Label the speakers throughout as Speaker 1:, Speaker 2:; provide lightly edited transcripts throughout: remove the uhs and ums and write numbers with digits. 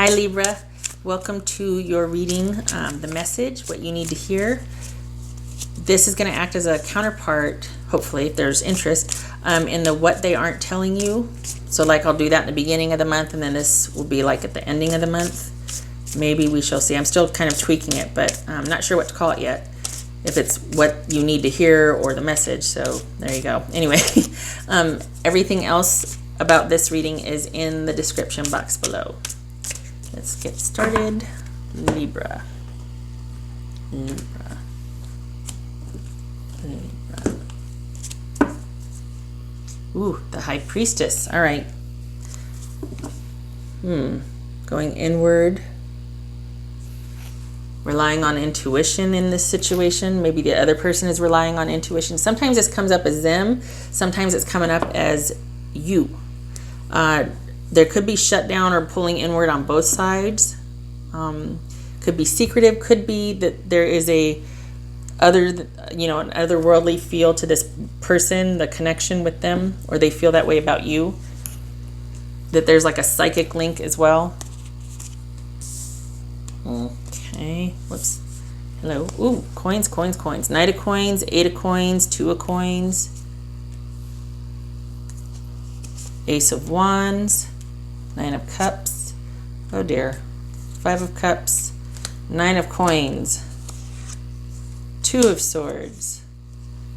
Speaker 1: Hi Libra, welcome to your reading, the message, what you need to hear. This is going to act as a counterpart, hopefully, if there's interest, in the what they aren't telling you. So like I'll do that in the beginning of the month, and then this will be like at the ending of the month. Maybe we shall see. I'm still kind of tweaking it, but I'm not sure what to call it yet. If it's what you need to hear or the message. So there you go. Anyway, everything else about this reading is in the description box below. Let's get started. Libra. Libra. Libra. Ooh, the High Priestess. All right. Going inward. Relying on intuition in this situation. Maybe the other person is relying on intuition. Sometimes this comes up as them. Sometimes it's coming up as you. There could be shutdown or pulling inward on both sides. Could be secretive. Could be that there is an otherworldly feel to this person, the connection with them, or they feel that way about you. That there's like a psychic link as well. Okay, whoops. Hello. Ooh, coins, coins, coins. Knight of coins, 8 of coins, 2 of coins. Ace of wands, 9 of cups. Oh dear. 5 of cups, 9 of coins, 2 of swords,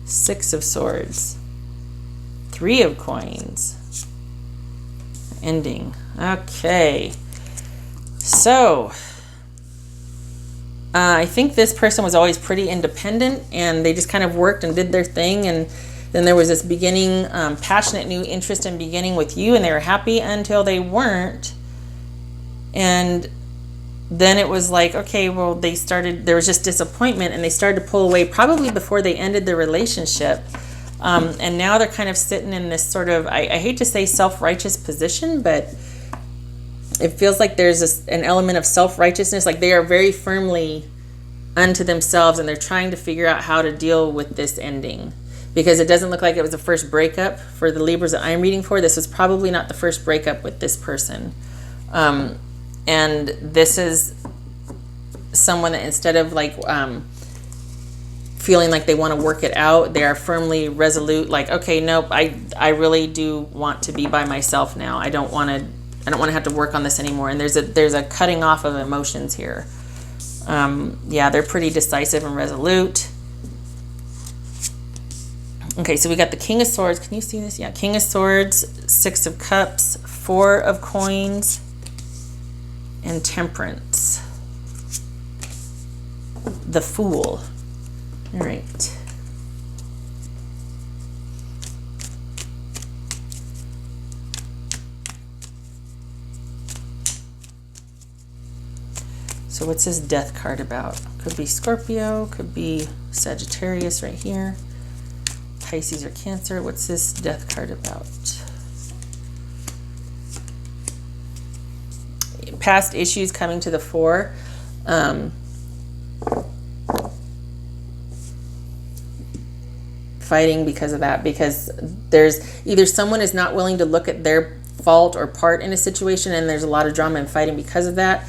Speaker 1: 6 of swords, 3 of coins. Ending. Okay. So I think this person was always pretty independent, and they just kind of worked and did their thing, and then there was this beginning, passionate new interest in beginning with you, and they were happy until they weren't. And then it was like, okay, well, there was just disappointment, and they started to pull away probably before they ended the relationship. And now they're kind of sitting in this sort of, I hate to say self-righteous position, but it feels like there's an element of self-righteousness. Like they are very firmly unto themselves, and they're trying to figure out how to deal with this ending. Because it doesn't look like it was the first breakup for the Libras that I'm reading for. This was probably not the first breakup with this person. And this is someone that instead of like feeling like they want to work it out, they are firmly resolute, like, okay, nope, I really do want to be by myself now. I don't want to have to work on this anymore. And there's a cutting off of emotions here. Yeah, they're pretty decisive and resolute. Okay, so we got the King of Swords. Can you see this? Yeah, King of Swords, 6 of Cups, 4 of Coins, and Temperance. The Fool. All right. So what's this Death card about? Could be Scorpio, could be Sagittarius right here. Pisces or Cancer. What's this Death card about? Past issues coming to the fore. Fighting because of that, because there's either someone is not willing to look at their fault or part in a situation, and there's a lot of drama and fighting because of that.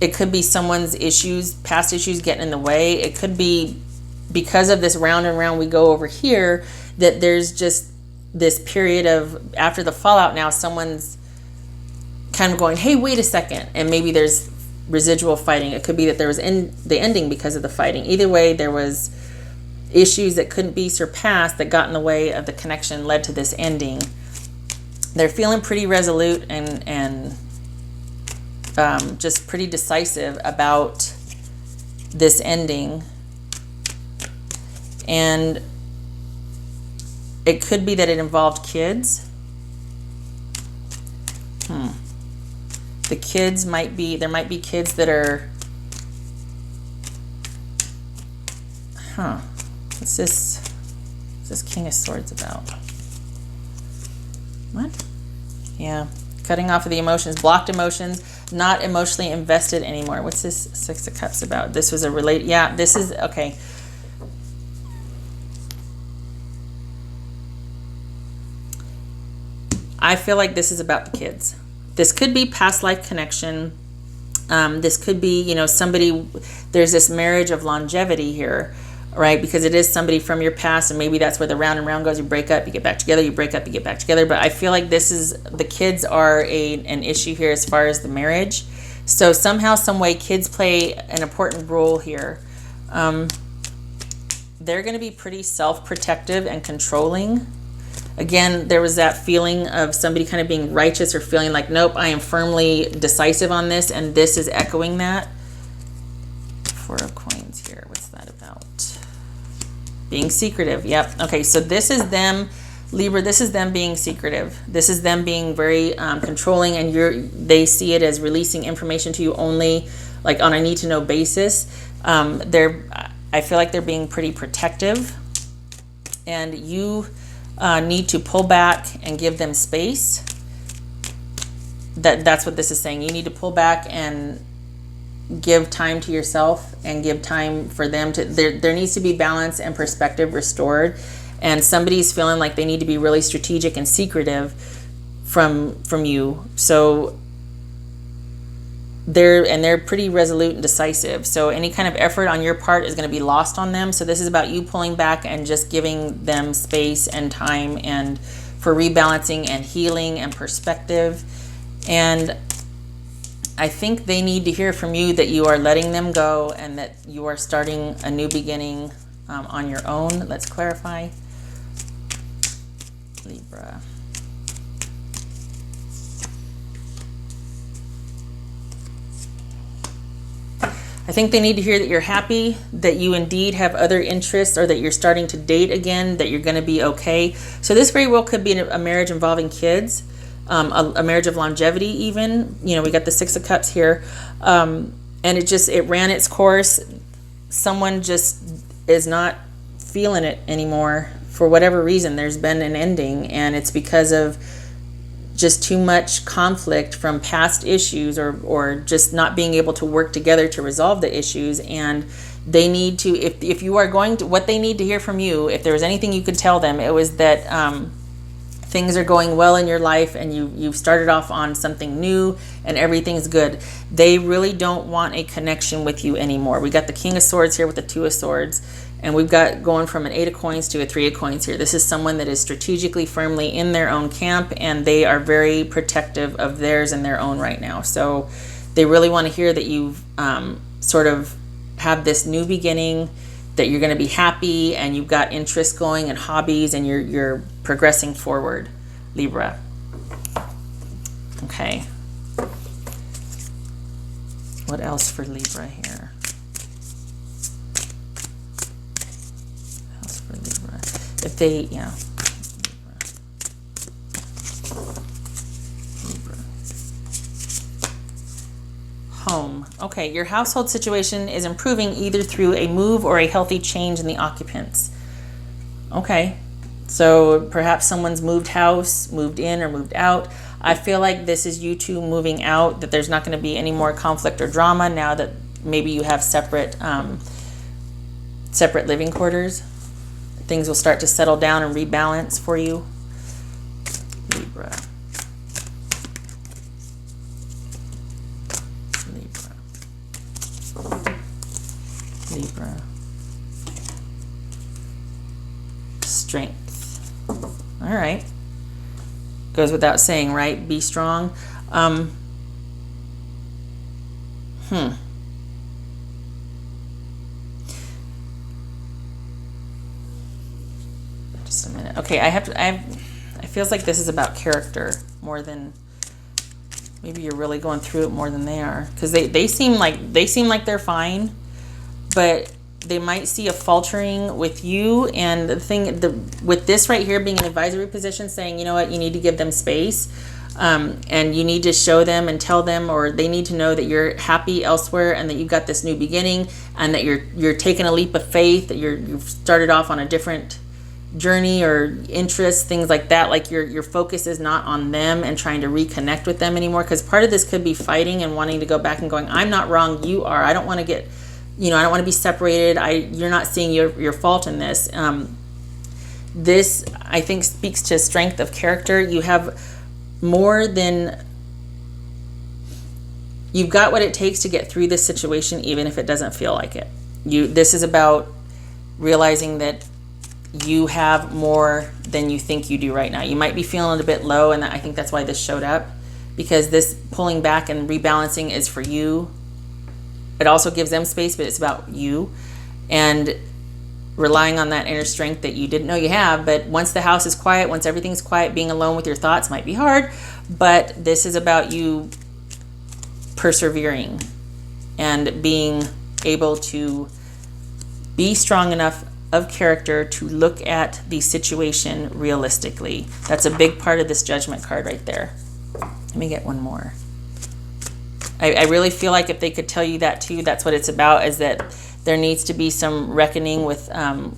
Speaker 1: It could be someone's issues, past issues getting in the way. It could be because of this round and round we go over here, that there's just this period of, after the fallout now, someone's kind of going, hey, wait a second. And maybe there's residual fighting. It could be that there was the ending because of the fighting. Either way, there was issues that couldn't be surpassed that got in the way of the connection, led to this ending. They're feeling pretty resolute and just pretty decisive about this ending. And it could be that it involved kids. The kids there might be kids that are, what's this King of Swords about? What? Yeah, cutting off of the emotions, blocked emotions, not emotionally invested anymore. What's this 6 of Cups about? This was this is, okay. I feel like this is about the kids. This could be past life connection. This could be, you know, somebody, there's this marriage of longevity here, right? Because it is somebody from your past, and maybe that's where the round and round goes. You break up, you get back together, you break up, you get back together. But I feel like this is, the kids are an issue here as far as the marriage. So somehow, some way, kids play an important role here. They're going to be pretty self-protective and controlling. Again, there was that feeling of somebody kind of being righteous or feeling like, nope, I am firmly decisive on this, and this is echoing that. Four of Coins here. What's that about? Being secretive. Yep. Okay, so this is them, Libra. This is them being secretive. This is them being very controlling, and they see it as releasing information to you only, like on a need-to-know basis. I feel like they're being pretty protective, and you need to pull back and give them space. That's what this is saying. You need to pull back and give time to yourself and give time for them to, there needs to be balance and perspective restored. And somebody's feeling like they need to be really strategic and secretive from you. So they're pretty resolute and decisive. So any kind of effort on your part is going to be lost on them. So this is about you pulling back and just giving them space and time and for rebalancing and healing and perspective. And I think they need to hear from you that you are letting them go and that you are starting a new beginning on your own. Let's clarify. Libra. I think they need to hear that you're happy, that you indeed have other interests, or that you're starting to date again, that you're going to be okay. So this very well could be a marriage involving kids, a marriage of longevity even. You know, we got the Six of Cups here. And it ran its course. Someone just is not feeling it anymore for whatever reason. There's been an ending, and it's because of just too much conflict from past issues, or just not being able to work together to resolve the issues. And they need to, if you are going to, what they need to hear from you, if there was anything you could tell them, it was that things are going well in your life, and you've started off on something new and everything's good. They really don't want a connection with you anymore. We got the King of Swords here with the Two of Swords, and we've got going from an Eight of Coins to a Three of Coins here. This is someone that is strategically firmly in their own camp, and they are very protective of theirs and their own right now. So they really want to hear that you've sort of have this new beginning, that you're going to be happy, and you've got interests going and hobbies, and you're progressing forward, Libra. Okay. What else for Libra here? What else for Libra? If they, yeah. Libra. Home. Okay, your household situation is improving either through a move or a healthy change in the occupants. Okay, so perhaps someone's moved house, moved in, or moved out. I feel like this is you two moving out, that there's not going to be any more conflict or drama now that maybe you have separate living quarters. Things will start to settle down and rebalance for you, Libra. Libra. Strength. All right. Goes without saying, right? Be strong. Just a minute. Okay, it feels like this is about character more than, maybe you're really going through it more than they are, because they seem like they're fine, but they might see a faltering with you. And with this right here being an advisory position, saying, you know what, you need to give them space, and you need to show them and tell them, or they need to know that you're happy elsewhere, and that you've got this new beginning, and that you're taking a leap of faith, that you've started off on a different journey or interests, things like that. Like your focus is not on them and trying to reconnect with them anymore, because part of this could be fighting and wanting to go back and going, I'm not wrong, you are. I don't want to get, I don't want to be separated. You're not seeing your fault in this. This, I think, speaks to strength of character. You have more than you've got what it takes to get through this situation, even if it doesn't feel like it. This is about realizing that you have more than you think you do right now. You might be feeling a bit low, and I think that's why this showed up, because this pulling back and rebalancing is for you. It also gives them space, but it's about you and relying on that inner strength that you didn't know you have. But once the house is quiet, once everything's quiet, being alone with your thoughts might be hard, but this is about you persevering and being able to be strong enough of character to look at the situation realistically. That's a big part of this Judgment card right there. Let me get one more. I really feel like if they could tell you that too, that's what it's about, is that there needs to be some reckoning with, oh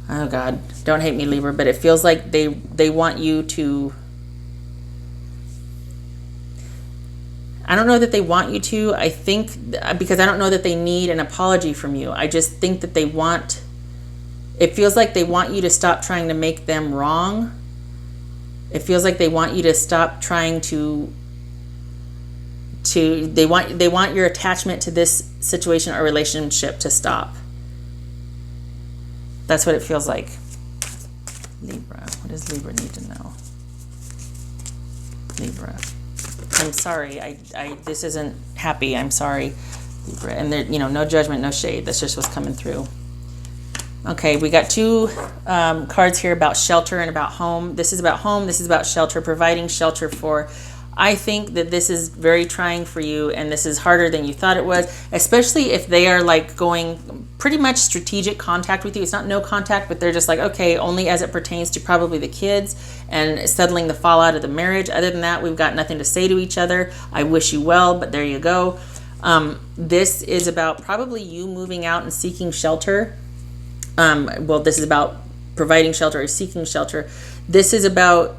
Speaker 1: God, don't hate me, Libra, but it feels like they want you to, I don't know that they want you to, I think, because I don't know that they need an apology from you. I just think that they want, it feels like they want you to stop trying to make them wrong. It feels like they want you to stop trying to they want your attachment to this situation or relationship to stop. That's what it feels like. Libra, what does Libra need to know? Libra, I'm sorry, I this isn't happy, I'm sorry, Libra. And there, no judgment, no shade, that's just what's coming through. Okay, we got two cards here about shelter and about home. This is about home, this is about shelter, providing shelter for. I think that this is very trying for you, and this is harder than you thought it was, especially if they are like going pretty much strategic contact with you. It's not no contact, but they're just like, okay, only as it pertains to probably the kids and settling the fallout of the marriage. Other than that, we've got nothing to say to each other. I wish you well, but there you go. This is about probably you moving out and seeking shelter. Well, this is about providing shelter or seeking shelter. This is about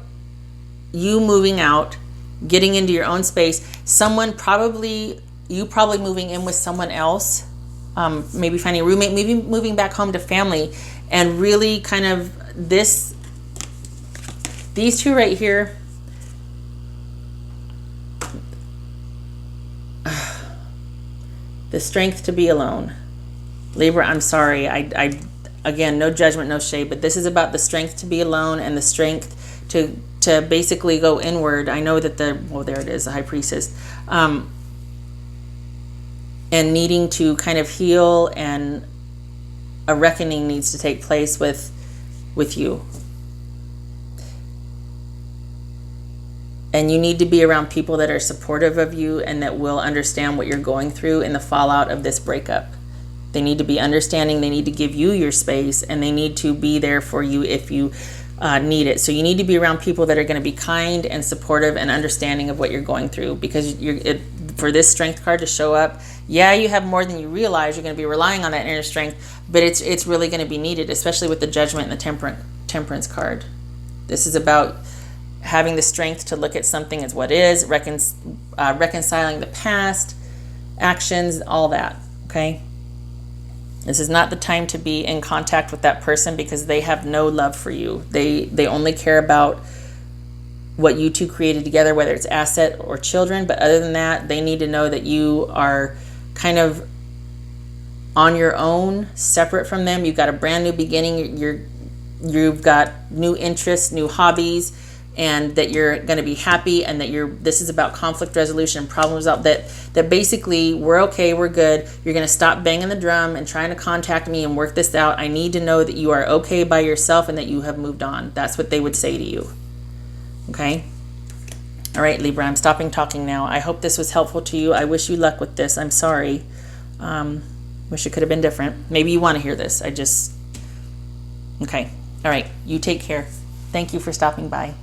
Speaker 1: you moving out, getting into your own space. You probably moving in with someone else, maybe finding a roommate, maybe moving back home to family, and really kind of these two right here, the strength to be alone. Libra, I'm sorry, I again, no judgment, no shade, but this is about the strength to be alone and the strength to basically go inward. I know that there it is, the High Priestess, and needing to kind of heal, and a reckoning needs to take place with you. And you need to be around people that are supportive of you and that will understand what you're going through in the fallout of this breakup. They need to be understanding, they need to give you your space, and they need to be there for you if you need it. So you need to be around people that are going to be kind and supportive and understanding of what you're going through, because for this strength card to show up, yeah, you have more than you realize. You're going to be relying on that inner strength, but it's really going to be needed, especially with the Judgment and the Temperance card. This is about having the strength to look at something as what is, reconciling the past actions, all that. Okay. This is not the time to be in contact with that person, because they have no love for you. They only care about what you two created together, whether it's asset or children. But other than that, they need to know that you are kind of on your own, separate from them. You've got a brand new beginning. You've got new interests, new hobbies, and that you're going to be happy, and that this is about conflict resolution, problem resolve, that basically we're okay, we're good. You're going to stop banging the drum and trying to contact me and work this out. I need to know that you are okay by yourself and that you have moved on. That's what they would say to you. Okay? All right, Libra, I'm stopping talking now. I hope this was helpful to you. I wish you luck with this. I'm sorry. Wish it could have been different. Maybe you want to hear this. Okay. All right. You take care. Thank you for stopping by.